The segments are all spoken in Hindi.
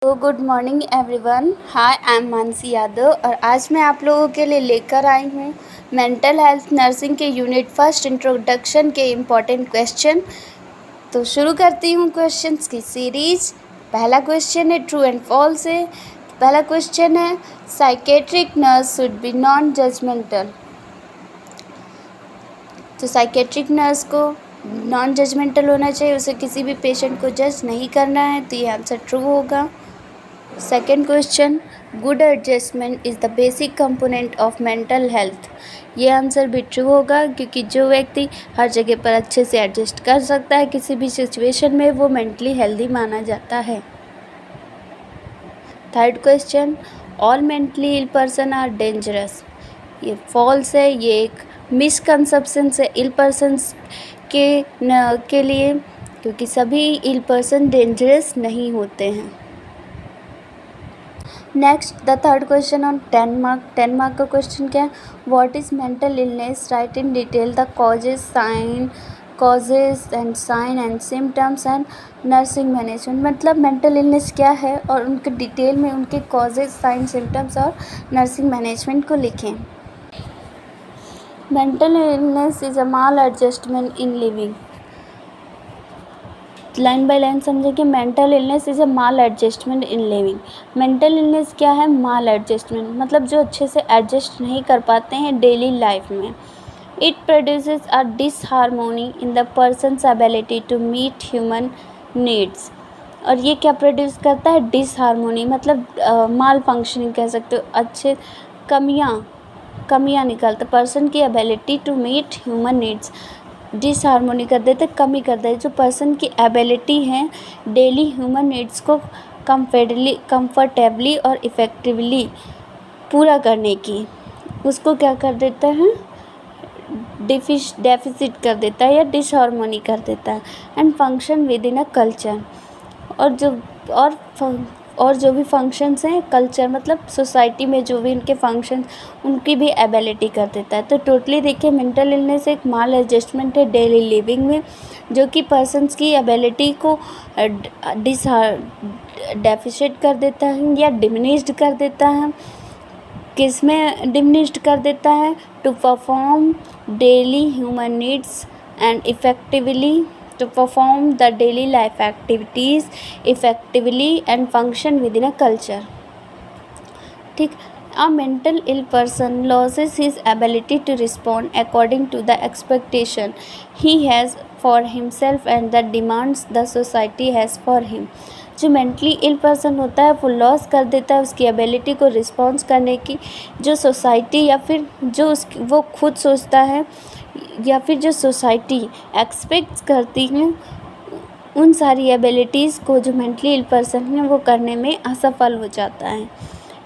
तो good morning everyone. Hi, I am Mansi Yadav और आज मैं आप लोगों के लिए लेकर आई हूँ मेंटल हेल्थ नर्सिंग के यूनिट फर्स्ट इंट्रोडक्शन के इम्पॉर्टेंट क्वेश्चन। तो शुरू करती हूँ क्वेश्चंस की सीरीज। पहला क्वेश्चन है ट्रू एंड फॉल्स है। पहला क्वेश्चन है psychiatric nurse should be non judgmental. तो साइकेट्रिक नर्स को नॉन जजमेंटल होना चाहिए, उसे किसी भी पेशेंट को जज नहीं करना है, तो ये आंसर ट्रू होगा। Second question good adjustment is the basic component of mental health. ये आंसर भी ट्रू होगा, क्योंकि जो व्यक्ति हर जगह पर अच्छे से एडजस्ट कर सकता है किसी भी सिचुएशन में, वो मेंटली हेल्दी माना जाता है। Third question all mentally ill person are dangerous. ये फॉल्स है, ये एक मिसकंसेप्शन है इल पर्सन्स के लिए, क्योंकि सभी इल पर्सन डेंजरस नहीं होते हैं। Next the third question on 10 mark का क्वेश्चन क्या है, what is mental illness, write in detail the causes and sign and symptoms and nursing management. मतलब मेंटल इलनेस क्या है और उनके डिटेल में उनके कॉजेज, साइन, सिम्टम्स और नर्सिंग मैनेजमेंट को लिखें। Mental illness is a maladjustment in living. Line by line समझेंगे। Mental illness is a maladjustment in living. Mental illness क्या है? माल एडजस्टमेंट, मतलब जो अच्छे से एडजस्ट नहीं कर पाते हैं डेली लाइफ में। It produces a disharmony in the person's ability to meet human needs. और ये क्या प्रोड्यूस करता है? डिसहार्मोनी, मतलब माल फंक्शनिंग कह सकते हो, अच्छे कमियाँ निकालता पर्सन की ability to meet human needs. Disharmony कर देते, कमी कर देते जो पर्सन की एबिलिटी है डेली ह्यूमन नीड्स को कंफर्टेबली और इफ़ेक्टिवली पूरा करने की, उसको क्या कर देता है? डेफिसिट कर देता है या डिसहार्मोनी कर देता है। And function with in a culture, और जो भी फंक्शंस हैं कल्चर, मतलब सोसाइटी में जो भी उनके फंक्शन, उनकी भी एबिलिटी कर देता है। तो टोटली देखिए मेंटल इलनेस एक माल एडजस्टमेंट है डेली लिविंग में, जो कि पर्सन्स की एबिलिटी को डेफिसिट कर देता है या डिमिनिश्ड कर देता है। किस में डिमिनिश्ड कर देता है? To perform daily human needs and effectively, to perform the daily life activities effectively and function within a culture। ठीक। A mental ill person loses his ability to respond according to the expectation he has for himself and the demands the society has for him। जो मेंटली इल पर्सन होता है वो लॉस कर देता है उसकी एबिलिटी को रिस्पॉन्स करने की, जो सोसाइटी या फिर जो वो खुद सोचता है या फिर जो सोसाइटी एक्सपेक्ट करती है, उन सारी एबिलिटीज़ को जो मेंटली इल पर्सन है वो करने में असफल हो जाता है।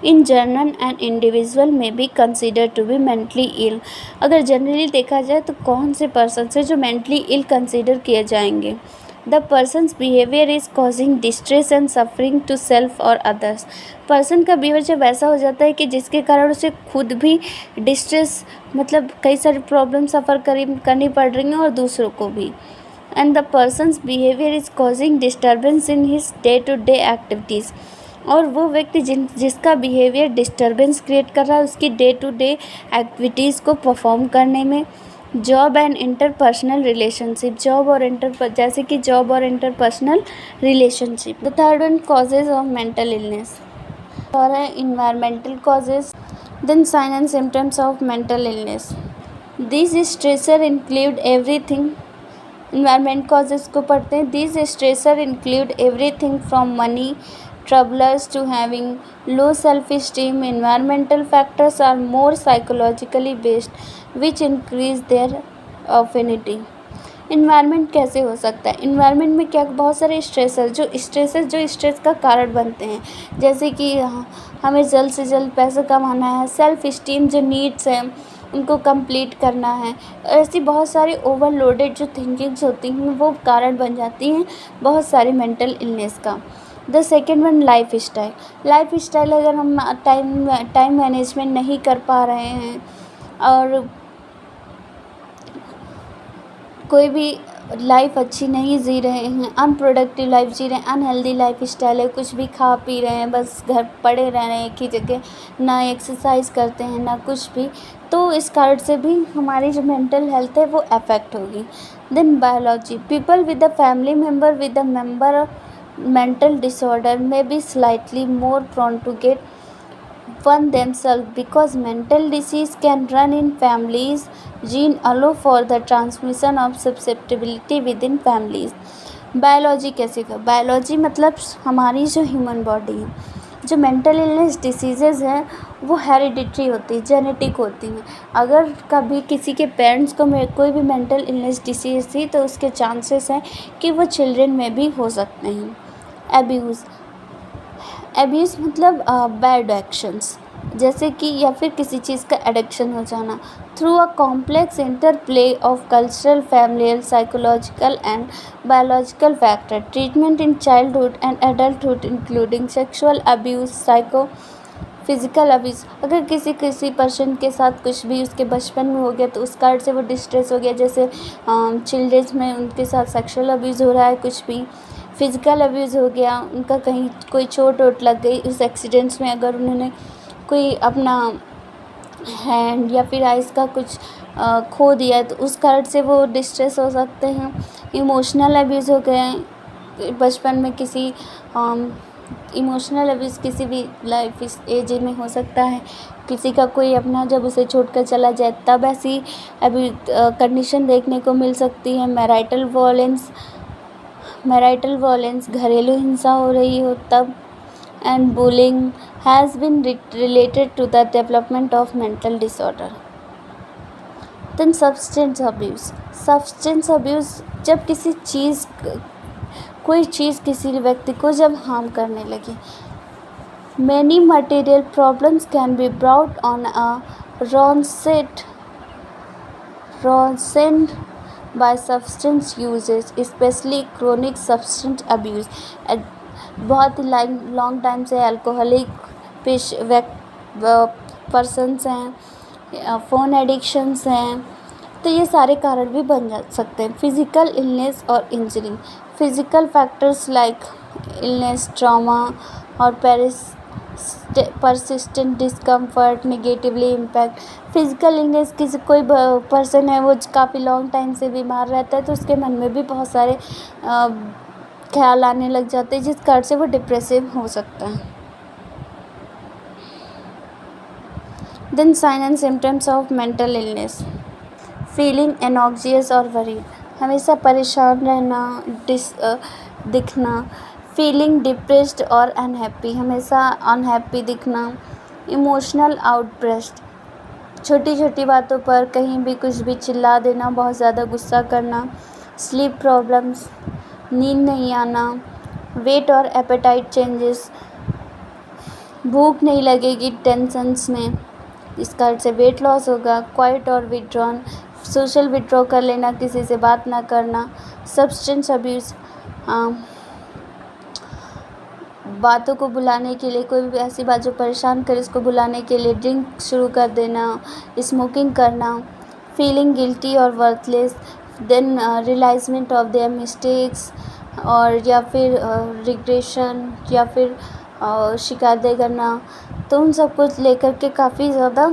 इन जनरल एंड इंडिविजुअल में be consider to be mentally ill. अगर जनरली देखा जाए तो कौन से पर्सन से जो मेंटली इल कंसिडर किए जाएंगे? The person's behaviour is causing distress and suffering to self और अदर्स। पर्सन का बिहेवियर जब ऐसा हो जाता है कि जिसके कारण उसे खुद भी डिस्ट्रेस, मतलब कई सारी प्रॉब्लम सफ़र करनी पड़ रही हैं और दूसरों को भी। And the person's behaviour is causing disturbance in his day to day activities. और वो व्यक्ति जिसका बिहेवियर डिस्टर्बेंस क्रिएट कर रहा है उसकी डे टू डे एक्टिविटीज़ को परफॉर्म करने में। जॉब एंड इंटरपर्सनल रिलेशनशिप, जैसे कि जॉब और interpersonal relationship. The third one causes of mental illness और है environmental causes, then sign and symptoms of mental illness. This stressor include everything. Environment causes को पढ़ते हैं। This stressor include everything from money troublers to having low self-esteem। Environmental factors are more psychologically based which increase their affinity। Environment कैसे हो सकता है? इन्वायरमेंट में क्या बहुत सारे जो स्ट्रेस का कारण बनते हैं, जैसे कि हमें जल्द से जल्द पैसा कमाना है, सेल्फ इस्टीम जो नीड्स हैं उनको कंप्लीट करना है, ऐसी बहुत सारी ओवरलोडेड जो थिंकिंग्स होती हैं वो कारण बन जाती हैं बहुत सारी मेंटल इलनेस का। The second one life style अगर हम टाइम मैनेजमेंट नहीं कर पा रहे हैं और कोई भी लाइफ अच्छी नहीं जी रहे हैं, अनप्रोडक्टिव लाइफ जी रहे हैं, अनहेल्दी लाइफ स्टाइल है, कुछ भी खा पी रहे हैं, बस घर पड़े रह रहे हैं एक ही जगह, ना एक्सरसाइज करते हैं ना कुछ भी, तो इस कारण से भी हमारी जो मेंटल हेल्थ है वो अफेक्ट होगी। Then biology, people with a family member with a member mental disorder may be slightly more prone to get one themselves because mental disease can run in families. Gene allow for the transmission of susceptibility within families. Biology कैसे का, बायोलॉजी मतलब हमारी जो ह्यूमन बॉडी है, जो मेंटल इलनेस डिसीजेज़ हैं वो हेरिडिटरी होती है, जेनेटिक होती हैं। अगर कभी किसी के पेरेंट्स को कोई भी मेंटल इलनेस डिसीज़ थी तो उसके चांसेस हैं कि वो चिल्ड्रन में भी हो सकते हैं। एब्यूज़, एब्यूज़ मतलब बैड एक्शंस, जैसे कि या फिर किसी चीज़ का एडिक्शन हो जाना through a complex interplay of cultural, familial, psychological and biological factor. Treatment in childhood and adulthood including sexual abuse, physical abuse. अगर किसी पर्सन के साथ कुछ भी उसके बचपन में हो गया तो उस कारण से वो डिस्ट्रेस हो गया, जैसे चिल्ड्रंस में उनके साथ सेक्सुअल अब्यूज़ हो रहा है, कुछ भी फिज़िकल अब्यूज़ हो गया, उनका कहीं कोई चोट वोट लग गई उस एक्सीडेंट्स में, अगर उन्होंने कोई अपना हैंड या फिर आइज़ का कुछ खो दिया है तो उस कारण से वो डिस्ट्रेस हो सकते हैं। इमोशनल अब्यूज़ हो गए बचपन में, किसी इमोशनल अब्यूज़ किसी भी लाइफ इस एज में हो सकता है, किसी का कोई अपना जब उसे छोड़ कर चला जाए तब ऐसी अभी कंडीशन देखने को मिल सकती है। मैरिटल वॉयलेंस, घरेलू हिंसा हो रही हो तब। And bullying has been related to the development of mental disorder. Then substance abuse जब कोई चीज़ किसी व्यक्ति को जब हार्म करने लगे। Many material problems can be brought on a onset by substance usage, especially chronic substance abuse. बहुत ही लॉन्ग टाइम से अल्कोहलिक पर्सनस हैं, फ़ोन एडिक्शंस हैं, तो ये सारे कारण भी बन जा सकते हैं। फिज़िकल इलनेस और injury, physical factors like illness, trauma और persistent discomfort negatively impact। Physical illness, किसी कोई पर्सन है वो काफ़ी लॉन्ग टाइम से बीमार रहता है तो उसके मन में भी बहुत सारे ख्याल आने लग जाते हैं जिस कारण से वो डिप्रेसिव हो सकता है। Then sign and symptoms of mental illness, feeling anxious और वरीड, हमेशा परेशान रहना, दिखना, फीलिंग डिप्रेस्ड और अनहैप्पी, हमेशा अनहैप्पी दिखना, इमोशनल आउटब्रेस्ट, छोटी छोटी बातों पर कहीं भी कुछ भी चिल्ला देना, बहुत ज़्यादा गुस्सा करना, स्लीप प्रॉब्लम्स, नींद नहीं आना, वेट और एपेटाइट चेंजेस, भूख नहीं लगेगी टेंशन्स में, इस कारण से वेट लॉस होगा। क्वाइट और विड्रॉन, सोशल विड्रॉ कर लेना, किसी से बात ना करना। सब्सटेंस अब्यूज़, बातों को बुलाने के लिए, कोई भी ऐसी बात जो परेशान करे उसको बुलाने के लिए ड्रिंक शुरू कर देना, स्मोकिंग करना। फीलिंग गिल्टी और worthless, then realisation of their mistakes, और या फिर रिग्रेशन या फिर शिकायतें करना, तो उन सब कुछ लेकर के काफ़ी ज़्यादा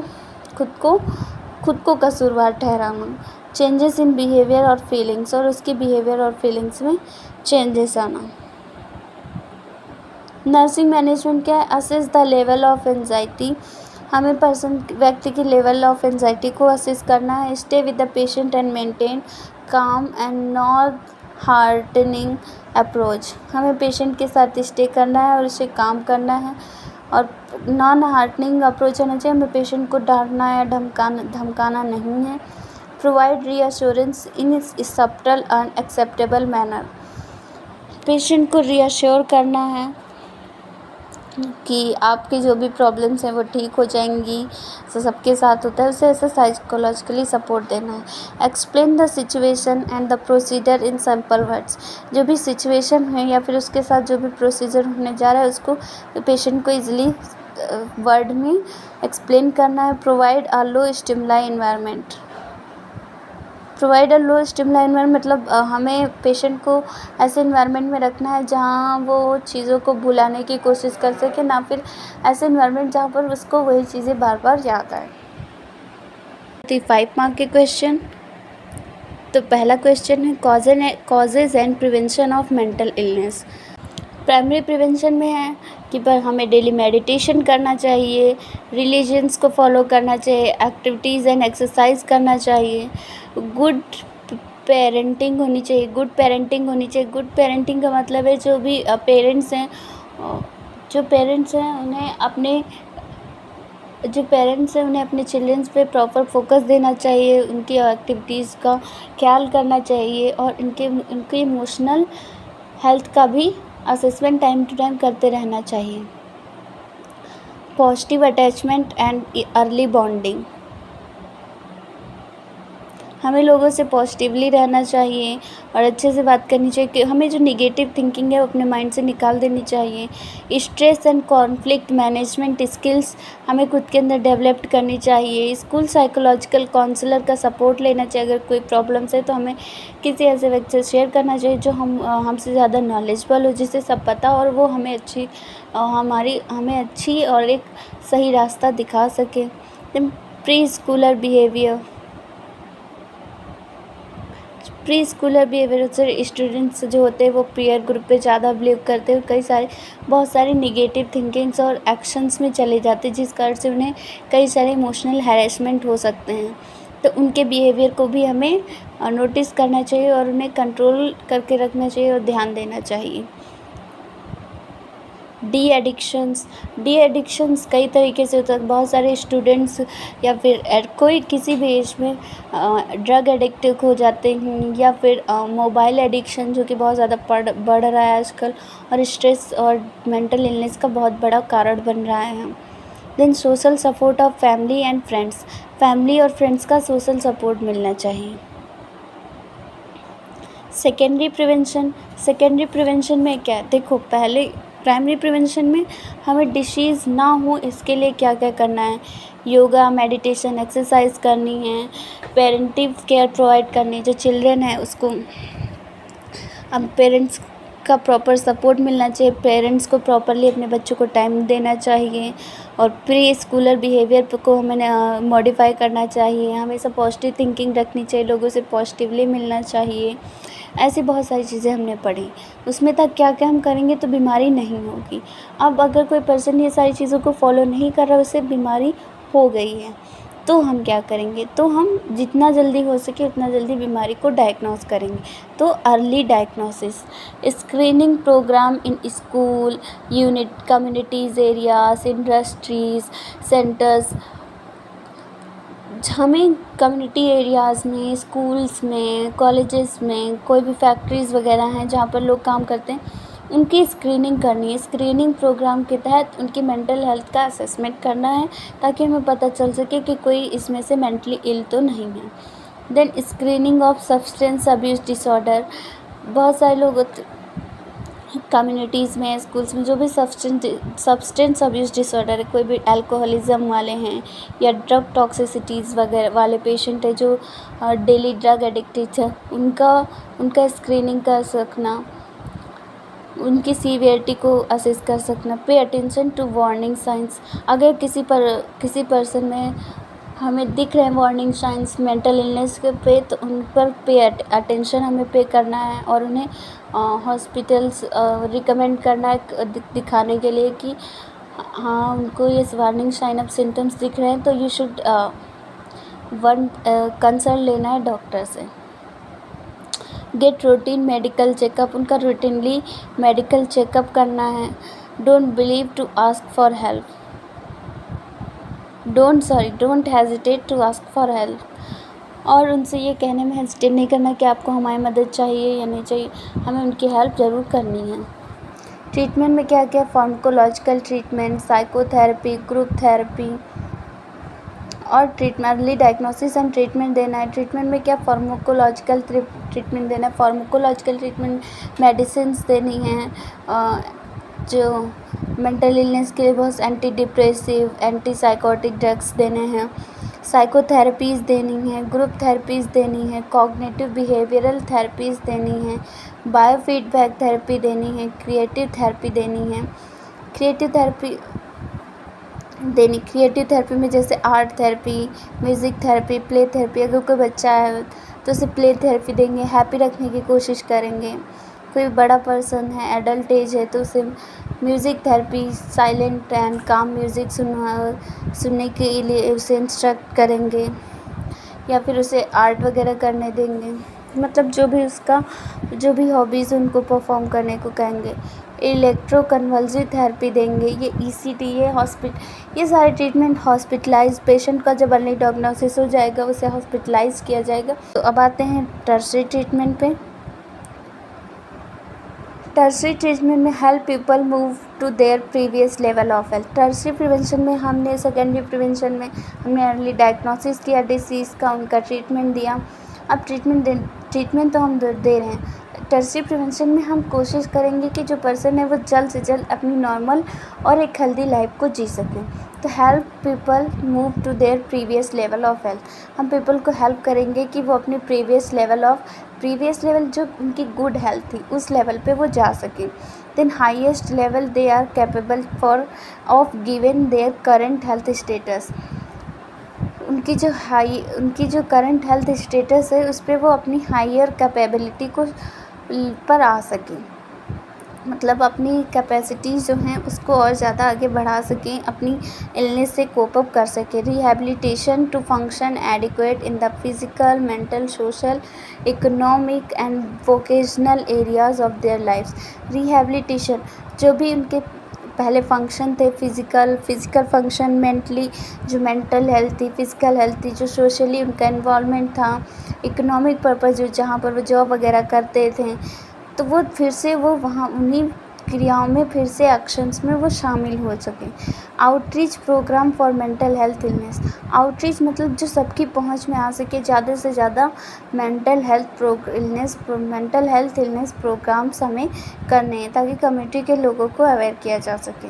खुद को कसूरवार ठहराना। चेंजेस इन बिहेवियर और फीलिंग्स, और उसके बिहेवियर और फीलिंग्स में चेंजेस आना। नर्सिंग मैनेजमेंट क्या है? Assess the level of anxiety, हमें व्यक्ति के लेवल ऑफ एंजाइटी को असेस करना है। Stay with the patient and maintain काम एंड नॉट हार्टनिंग अप्रोच, हमें पेशेंट के साथ स्टे करना है और उसे काम करना है और नॉन हार्टनिंग अप्रोच होना चाहिए, हमें पेशेंट को डांटना या धमकाना नहीं है। Provide reassurance in subtle and acceptable manner, patient को रीअश्योर करना है कि आपकी जो भी प्रॉब्लम्स हैं वो ठीक हो जाएंगी, तो सबके साथ होता है, उसे ऐसे साइकोलॉजिकली सपोर्ट देना है। Explain the situation and the procedure in simple words, जो भी सिचुएशन है या फिर उसके साथ जो भी प्रोसीजर होने जा रहा है उसको पेशेंट को ईजिली वर्ड में एक्सप्लेन करना है। Provide a low stimuli environment, provide a low stimuli environment मतलब हमें पेशेंट को ऐसे इन्वायरमेंट में रखना है जहाँ वो चीज़ों को भुलाने की कोशिश कर सके, ना फिर ऐसे इन्वायरमेंट जहाँ पर उसको वही चीज़ें बार बार याद आए। 5 मार्क के क्वेश्चन। तो पहला क्वेश्चन है causes and prevention of mental illness. Primary prevention में है कि पर हमें डेली मेडिटेशन करना चाहिए, रिलीजन्स को फॉलो करना चाहिए, एक्टिविटीज़ एंड एक्सरसाइज करना चाहिए, गुड पेरेंटिंग होनी चाहिए। गुड पेरेंटिंग होनी चाहिए। गुड पेरेंटिंग का मतलब है जो भी पेरेंट्स हैं उन्हें अपने चिल्ड्रंस पे प्रॉपर फोकस देना चाहिए, उनकी एक्टिविटीज़ का ख्याल करना चाहिए और उनके इमोशनल हेल्थ का भी असेसमेंट टाइम टू टाइम करते रहना चाहिए। Positive attachment and early bonding, हमें लोगों से पॉजिटिवली रहना चाहिए और अच्छे से बात करनी चाहिए कि हमें जो निगेटिव थिंकिंग है वो अपने माइंड से निकाल देनी चाहिए। Stress and conflict management skills हमें खुद के अंदर डेवलप करनी चाहिए। स्कूल साइकोलॉजिकल काउंसलर का सपोर्ट लेना चाहिए। अगर कोई प्रॉब्लम्स है तो हमें किसी ऐसे व्यक्ति से शेयर करना चाहिए जो हमसे ज़्यादा नॉलेजेबल हो, जिसे सब पता और वो हमें अच्छी और एक सही रास्ता दिखा सके। प्री स्कूलर बिहेवियर से स्टूडेंट्स जो होते हैं वो पीयर ग्रुप पे ज़्यादा बिलीव करते हैं, बहुत सारी निगेटिव थिंकिंग्स और एक्शंस में चले जाते हैं, जिस कारण से उन्हें कई सारे इमोशनल हैरेसमेंट हो सकते हैं। तो उनके बिहेवियर को भी हमें नोटिस करना चाहिए और उन्हें कंट्रोल करके रखना चाहिए और ध्यान देना चाहिए। डी एडिक्शंस कई तरीके से होता है। बहुत सारे स्टूडेंट्स या फिर कोई किसी भी एज में ड्रग एडिक्टिव हो जाते हैं, या फिर मोबाइल एडिक्शन जो कि बहुत ज़्यादा बढ़ रहा है आजकल, और स्ट्रेस और मेंटल इलनेस का बहुत बड़ा कारण बन रहा है। Then social support of family and friends, family और फ्रेंड्स का सोशल सपोर्ट मिलना चाहिए। सेकेंडरी प्रिवेंशन में क्या है, देखो पहले प्राइमरी प्रिवेंशन में हमें डिसीज़ ना हो इसके लिए क्या क्या करना है। योगा, मेडिटेशन, एक्सरसाइज करनी है, पेरेंटिव केयर प्रोवाइड करनी है। जो चिल्ड्रन है उसको अब पेरेंट्स का प्रॉपर सपोर्ट मिलना चाहिए, पेरेंट्स को प्रॉपरली अपने बच्चों को टाइम देना चाहिए और प्री स्कूलर बिहेवियर को हमें मॉडिफाई करना चाहिए। हमेशा पॉजिटिव थिंकिंग रखनी चाहिए, लोगों से पॉजिटिवली मिलना चाहिए। ऐसी बहुत सारी चीज़ें हमने पढ़ी, उसमें तक क्या क्या हम करेंगे तो बीमारी नहीं होगी। अब अगर कोई पर्सन ये सारी चीज़ों को फॉलो नहीं कर रहा, उसे बीमारी हो गई है, तो हम क्या करेंगे, तो हम जितना जल्दी हो सके उतना जल्दी बीमारी को डायग्नोस करेंगे। तो early diagnosis, screening program in school, unit, communities areas, industries, centres. हमें कम्युनिटी एरियाज़ में, स्कूल्स में, कॉलेजेस में, कोई भी फैक्ट्रीज़ वगैरह हैं जहाँ पर लोग काम करते हैं, उनकी स्क्रीनिंग करनी है। स्क्रीनिंग प्रोग्राम के तहत उनकी मेंटल हेल्थ का असेसमेंट करना है ताकि हमें पता चल सके कि कोई इसमें से मेंटली इल तो नहीं है। Then screening of substance abuse disorder, बहुत सारे लोग कम्युनिटीज़ में, स्कूल्स में जो भी सब्सटेंस अब्यूज़ डिसऑर्डर है, कोई भी अल्कोहलिज्म वाले हैं या ड्रग टॉक्सिसिटीज़ वगैरह वाले पेशेंट है जो डेली ड्रग एडिक्टेड है, उनका स्क्रीनिंग कर सकना, उनकी सीवियरिटी को असेस कर सकना। Pay attention to warning science, अगर किसी पर्सन में हमें दिख रहे हैं वार्निंग साइंस मेंटल इलनेस के पे, तो उन पर अटेंशन हमें पे करना है और उन्हें हॉस्पिटल्स रिकमेंड करना है दिखाने के लिए कि हाँ उनको ये वार्निंग साइन ऑफ सिम्टम्स दिख रहे हैं, तो यू शुड कंसल्ट लेना है डॉक्टर से। गेट रूटीन मेडिकल चेकअप, उनका रूटीनली मेडिकल चेकअप करना है। Don't believe to ask for help, don't hesitate to ask for help, और उनसे ये कहने में हेजिटेट नहीं करना कि आपको हमारी मदद चाहिए या नहीं चाहिए, हमें उनकी हेल्प ज़रूर करनी है। ट्रीटमेंट में क्या क्या, pharmacological treatment, psychotherapy, group therapy और treatment, early diagnosis and treatment देना है। ट्रीटमेंट में क्या, फार्माकोलॉजिकल ट्रीटमेंट देना है। फार्माकोलॉजिकल ट्रीटमेंट मेडिसिन्स देनी है, जो मेंटल इलनेस के लिए बहुत anti depressive, anti psychotic drugs देने हैं। साइकोथेरेपीज़ देनी है, ग्रुप थेरेपीज़ देनी है, कॉग्निटिव बिहेवियरल थेरेपीज़ देनी है, बायोफीडबैक थेरेपी देनी है, क्रिएटिव थेरेपी देनी है। क्रिएटिव थेरेपी में जैसे art therapy, music therapy, play therapy. अगर कोई बच्चा है तो उसे प्ले थेरेपी देंगे, हैप्पी रखने की कोशिश करेंगे। कोई बड़ा पर्सन है, एडल्ट एज है, तो उसे म्यूज़िक थेरेपी, साइलेंट एंड काम म्यूज़िक सुनने के लिए उसे इंस्ट्रक्ट करेंगे, या फिर उसे आर्ट वगैरह करने देंगे। मतलब जो भी हॉबीज़ उनको परफॉर्म करने को कहेंगे। इलेक्ट्रोकन्वल्सिव थेरेपी देंगे, ये ईसीटी, ये सारे ट्रीटमेंट हॉस्पिटलाइज पेशेंट का जब अर्ली डायग्नोसिस हो जाएगा उसे हॉस्पिटलाइज किया जाएगा। तो अब आते हैं टर्शरी ट्रीटमेंट पे। टर्शरी ट्रीटमेंट में help people move to their previous level of health. Tertiary prevention में हमने सेकेंडरी प्रिवेंशन में हमने अर्ली डायग्नोसिस किया डिसीज़ का, उनका ट्रीटमेंट दिया। अब ट्रीटमेंट तो हम दे रहे हैं। टर्शरी प्रिवेंशन में हम कोशिश करेंगे कि जो पर्सन है वो जल्द से जल्द अपनी नॉर्मल और एक हेल्दी लाइफ को जी सकें। तो help people move to their previous level of health, हम पीपल को हेल्प करेंगे कि वो अपने प्रीवियस लेवल जो उनकी गुड हेल्थ थी उस लेवल पे वो जा सकें। Then highest level they are capable for of given their current health status. उनकी जो करंट हेल्थ स्टेटस है उस पर वो अपनी हायर कैपेबिलिटी को पर आ सकें, मतलब अपनी कैपेसिटी जो हैं उसको और ज़्यादा आगे बढ़ा सकें, अपनी इलनेस से कोप अप कर सकें। Rehabilitation to function adequate in the physical, mental, social, economic and vocational areas of their lifes. Rehabilitation, जो भी उनके पहले फंक्शन थे, फिज़िकल फंक्शन, मेंटली जो मेंटल हेल्थ थी, फिज़िकल हेल्थ थी, जो सोशली उनका इन्वॉल्वमेंट था, इकोनॉमिक पर्पस जो जहाँ पर वो जॉब वगैरह करते थे, तो वो फिर से वो वहाँ उन्हीं क्रियाओं में फिर से एक्शंस में वो शामिल हो सकें। Outreach program for mental health illness. Outreach मतलब जो सबकी पहुंच में आ सके, ज़्यादा से ज़्यादा मेंटल हेल्थ इलनेस प्रोग्राम्स हमें करने हैं ताकि कम्युनिटी के लोगों को अवेयर किया जा सके।